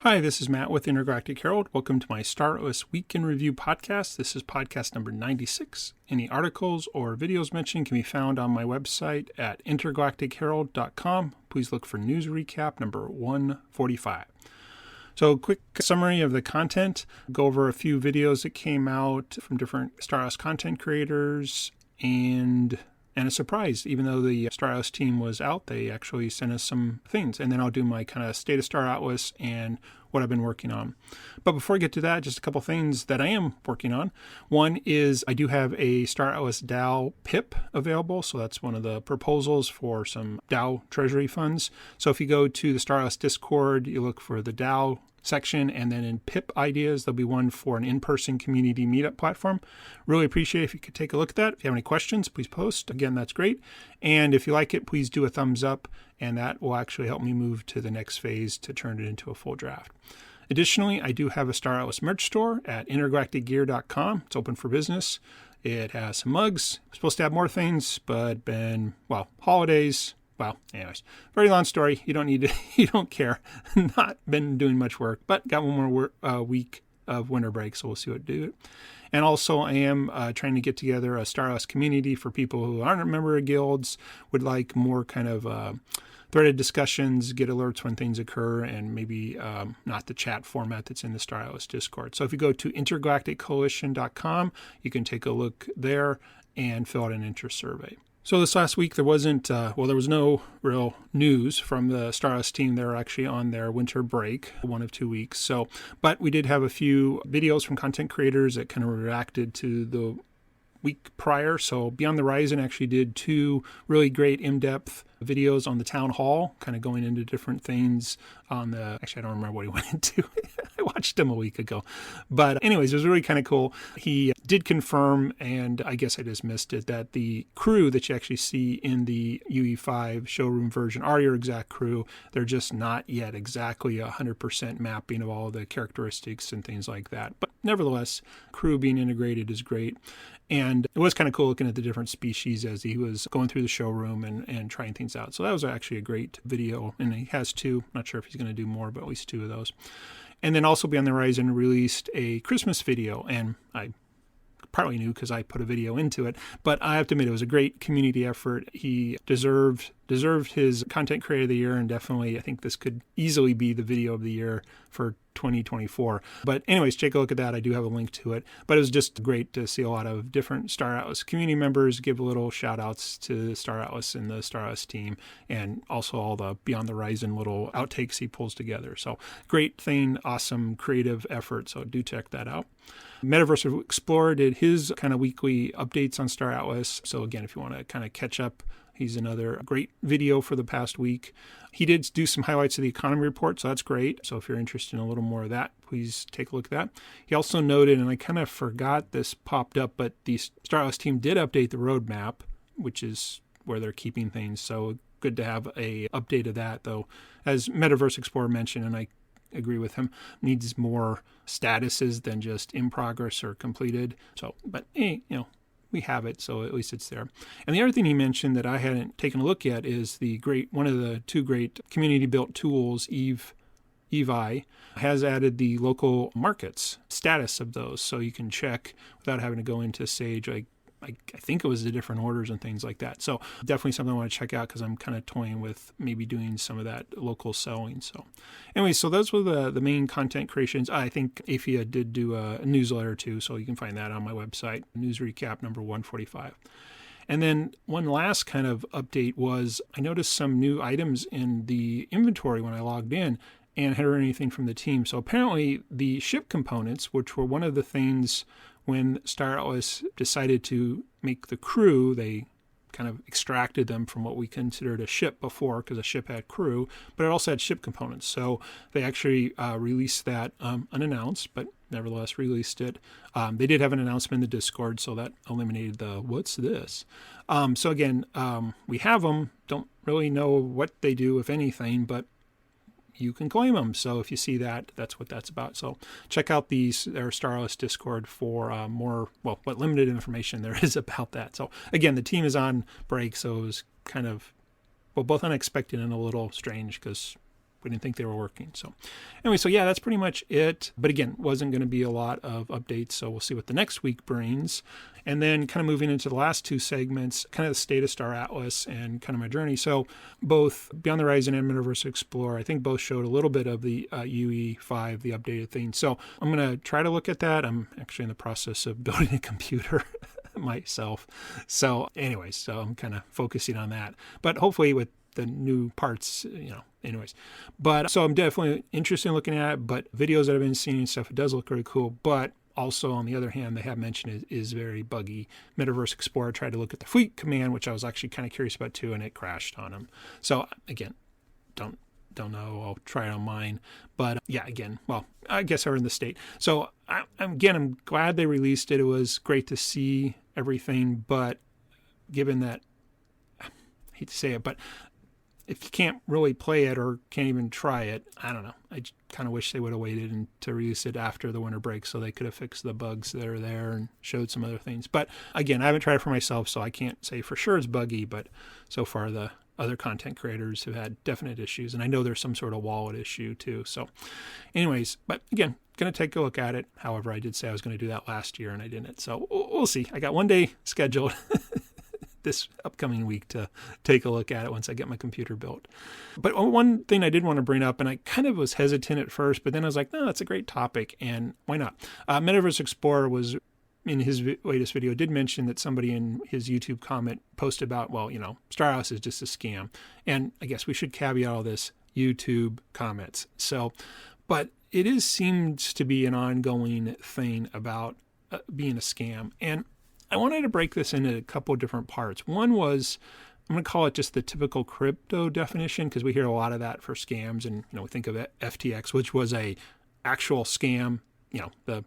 Hi, this is Matt with Intergalactic Herald. Welcome to my StarOS Week in Review podcast. This is podcast number 96. Any articles or videos mentioned can be found on my website at intergalacticherald.com. Please look for news recap number 145. So, quick summary of the content. Go over a few videos that came out from different StarOS content creators and a surprise. Even though the StarOS team was out, they actually sent us some things. And then I'll do my kind of state of StarOS and what I've been working on. But before I get to that, just a couple things that I am working on. One is I do have a StarOS DAO pip available. So that's one of the proposals for some DAO treasury funds. So if you go to the StarOS Discord, you look for the DAO section, and then in pip ideas, there'll be one for an in-person community meetup platform. Really appreciate if you could take a look at that. If you have any questions, please post. Again, that's great. And if you like it, please do a thumbs up, and that will actually help me move to the next phase to turn it into a full draft. Additionally, I do have a StarOS merch store at intergalacticgear.com. It's open for business. It has some mugs. I'm supposed to have more things, but holidays. Well, anyways, very long story. You don't need to, you don't care. Not been doing much work, but got one more week of winter break, so we'll see what to do. And also, I am trying to get together a StarOS community for people who aren't a member of guilds, would like more kind of threaded discussions, get alerts when things occur, and maybe not the chat format that's in the StarOS Discord. So if you go to intergalacticcoalition.com, you can take a look there and fill out an interest survey. So this last week, there was no real news from the StarOS team. They're actually on their winter break, 1 of 2 weeks. But we did have a few videos from content creators that kind of reacted to the week prior. So Beyond the Horizon actually did 2 really great in-depth videos on the town hall, kind of going into different things on the, actually I don't remember what he went into. I watched him a week ago. But anyways, it was really kind of cool. He did confirm, and I guess I just missed it, that the crew that you actually see in the UE5 showroom version are your exact crew. They're just not yet exactly 100% mapping of all the characteristics and things like that. But nevertheless, crew being integrated is great. And it was kind of cool looking at the different species as he was going through the showroom and trying things out. So that was actually a great video. And he has 2. Not sure if he's going to do more, but at least 2 of those. And then also Beyond the Horizon released a Christmas video. And I partly knew because I put a video into it. But I have to admit, it was a great community effort. He deserved his Content Creator of the Year. And definitely, I think this could easily be the video of the year for 2024. But anyways, take a look at that. I do have a link to it. But it was just great to see a lot of different StarOS community members give little shout outs to StarOS and the StarOS team, and also all the Beyond the Horizon little outtakes he pulls together. So great thing, awesome creative effort. So do check that out. Metaverse Explorer did his kind of weekly updates on StarOS. So again, if you want to kind of catch up, he's another great video for the past week. He did do some highlights of the economy report, so that's great. So if you're interested in a little more of that, please take a look at that. He also noted, and I kind of forgot this popped up, but the StarOS team did update the roadmap, which is where they're keeping things. So good to have a update of that, though. As Metaverse Explorer mentioned, and I agree with him, needs more statuses than just in progress or completed. So, but we have it, so at least it's there. And the other thing he mentioned that I hadn't taken a look at is one of the 2 great community-built tools, EVI, has added the local markets status of those, so you can check without having to go into Sage. I think it was the different orders and things like that. So definitely something I want to check out because I'm kind of toying with maybe doing some of that local selling. So anyway, so those were the main content creations. I think Afia did do a newsletter too, so you can find that on my website, news recap number 145. And then one last kind of update was I noticed some new items in the inventory when I logged in and hadn't heard anything from the team. So apparently the ship components, which were one of the things when StarOS decided to make the crew, they kind of extracted them from what we considered a ship before, because a ship had crew, but it also had ship components. So they actually released that unannounced, but nevertheless released it. They did have an announcement in the Discord, so that eliminated the what's this. So again, we have them. Don't really know what they do, if anything, but you can claim them. So if you see that, that's what that's about. So check out their StarOS Discord for more, what limited information there is about that. So again, the team is on break, so it was kind of, both unexpected and a little strange because we didn't think they were working. So anyway, so yeah, that's pretty much it. But again, wasn't going to be a lot of updates. So we'll see what the next week brings. And then kind of moving into the last two segments, kind of the state of Star Atlas and kind of my journey. So both Beyond the Horizon and Metaverse Explorer, I think both showed a little bit of the UE5, the updated thing. So I'm going to try to look at that. I'm actually in the process of building a computer myself. So anyways, so I'm kind of focusing on that. But hopefully with the new parts, anyways. But so I'm definitely interested in looking at it, but videos that I've been seeing and stuff, it does look really cool. But also, on the other hand, they have mentioned it is very buggy. Metaverse Explorer tried to look at the Fleet command, which I was actually kind of curious about too, and it crashed on them. So again, don't know. I'll try it on mine. But yeah, again, well, I guess we're in the state. So I'm glad they released it. It was great to see everything, but given that, I hate to say it, but if you can't really play it or can't even try it, I don't know. I kind of wish they would have waited to release it after the winter break so they could have fixed the bugs that are there and showed some other things. But again, I haven't tried it for myself, so I can't say for sure it's buggy, but so far the other content creators have had definite issues, and I know there's some sort of wallet issue too. So anyways, but again, going to take a look at it. However, I did say I was going to do that last year and I didn't. So we'll see. I got one day scheduled this upcoming week to take a look at it once I get my computer built. But one thing I did want to bring up, and I kind of was hesitant at first, but then I was like, no, that's a great topic, and why not? Metaverse Explorer was, in his latest video, did mention that somebody in his YouTube comment posted about, well, Star Atlas is just a scam. And I guess we should caveat all this, YouTube comments. So, but it seems to be an ongoing thing about being a scam. And I wanted to break this into a couple of different parts. One was, I'm going to call it just the typical crypto definition, because we hear a lot of that for scams. And, we think of FTX, which was a actual scam. The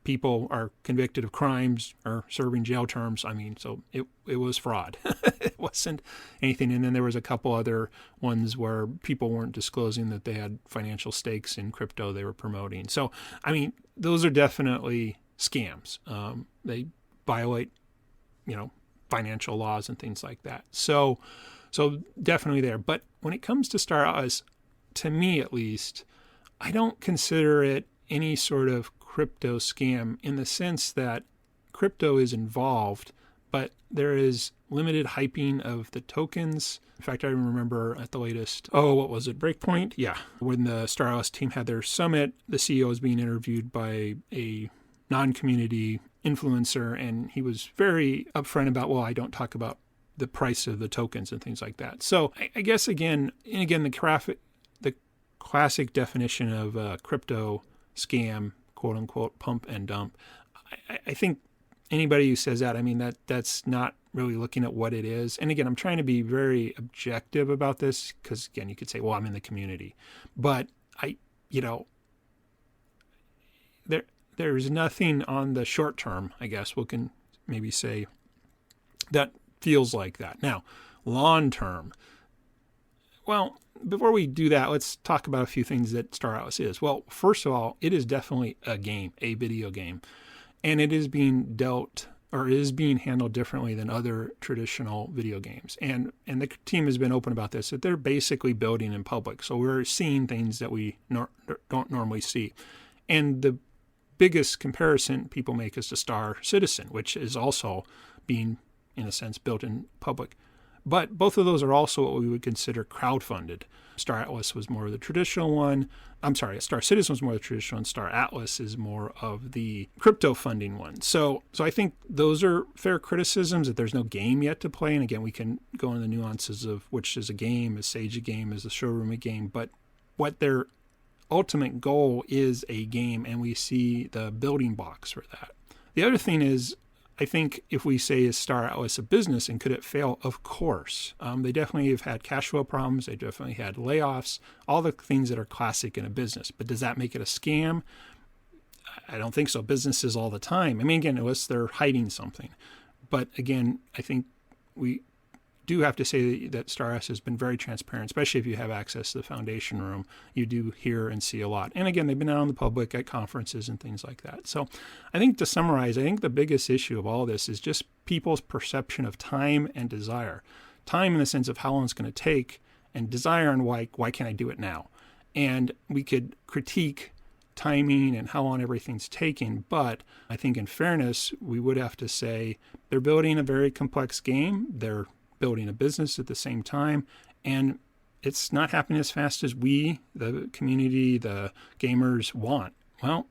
people are convicted of crimes or serving jail terms. I mean, so it was fraud. It wasn't anything. And then there was a couple other ones where people weren't disclosing that they had financial stakes in crypto they were promoting. So, I mean, those are definitely scams. They violate, financial laws and things like that. So definitely there. But when it comes to Star Atlas, to me at least, I don't consider it any sort of crypto scam in the sense that crypto is involved, but there is limited hyping of the tokens. In fact, I remember at the latest, what was it, Breakpoint? Yeah, when the Star Atlas team had their summit, the CEO was being interviewed by a non-community influencer, and he was very upfront about, well, I don't talk about the price of the tokens and things like that. So I guess again, the classic definition of a crypto scam, quote unquote, pump and dump. I think anybody who says that, I mean, that's not really looking at what it is. And again, I'm trying to be very objective about this because, again, you could say, well, I'm in the community. But there's nothing on the short term, I guess we can maybe say, that feels like that. Now, long term, well, before we do that, let's talk about a few things that Star Atlas is. Well, first of all, it is definitely a game, a video game, and it is being handled differently than other traditional video games. And the team has been open about this, that they're basically building in public. So we're seeing things that we don't normally see. And the biggest comparison people make is to Star Citizen, which is also being, in a sense, built in public. But both of those are also what we would consider crowdfunded. Star Atlas was more of the traditional one. Star Citizen was more of the traditional one. Star Atlas is more of the crypto funding one. So I think those are fair criticisms, that there's no game yet to play. And again, we can go into the nuances of which is a game, is Sage a game, is the showroom a game. But what their ultimate goal is a game, and we see the building blocks for that. The other thing is, I think if we say, is Star Atlas a business and could it fail? Of course. They definitely have had cash flow problems. They definitely had layoffs, all the things that are classic in a business. But does that make it a scam? I don't think so. Businesses all the time. I mean, again, unless they're hiding something. But again, I think we do have to say that Star Atlas has been very transparent, especially if you have access to the Foundation room. You do hear and see a lot. And again, they've been out in the public at conferences and things like that. So I think to summarize, I think the biggest issue of all this is just people's perception of time and desire. Time in the sense of how long it's going to take, and desire and why can't I do it now? And we could critique timing and how long everything's taking, but I think in fairness, we would have to say they're building a very complex game. They're building a business at the same time, and it's not happening as fast as we, the community, the gamers, want. Well,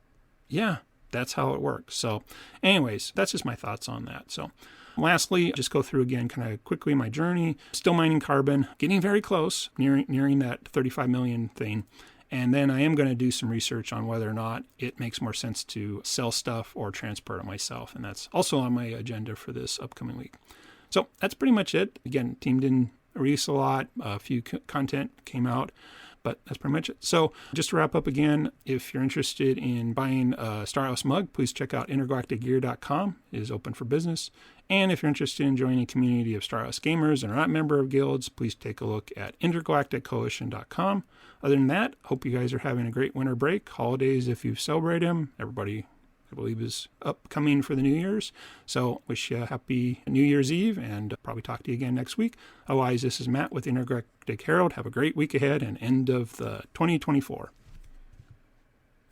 yeah, that's how it works. So anyways, that's just my thoughts on that. So lastly, just go through again kind of quickly my journey. Still mining carbon, getting very close, nearing that 35 million thing. And then I am going to do some research on whether or not it makes more sense to sell stuff or transport it myself. And that's also on my agenda for this upcoming week. So that's pretty much it. Again, team didn't release a lot. A few content came out, but that's pretty much it. So just to wrap up again, if you're interested in buying a Star Atlas mug, please check out intergalacticgear.com. It is open for business. And if you're interested in joining a community of Star Atlas gamers and are not a member of guilds, please take a look at intergalacticcoalition.com. Other than that, hope you guys are having a great winter break. Holidays, if you celebrate them, everybody, I believe, is upcoming for the New Year's. So wish you a happy New Year's Eve, and probably talk to you again next week. Otherwise, this is Matt with Intergalactic Herald. Have a great week ahead and end of the 2024.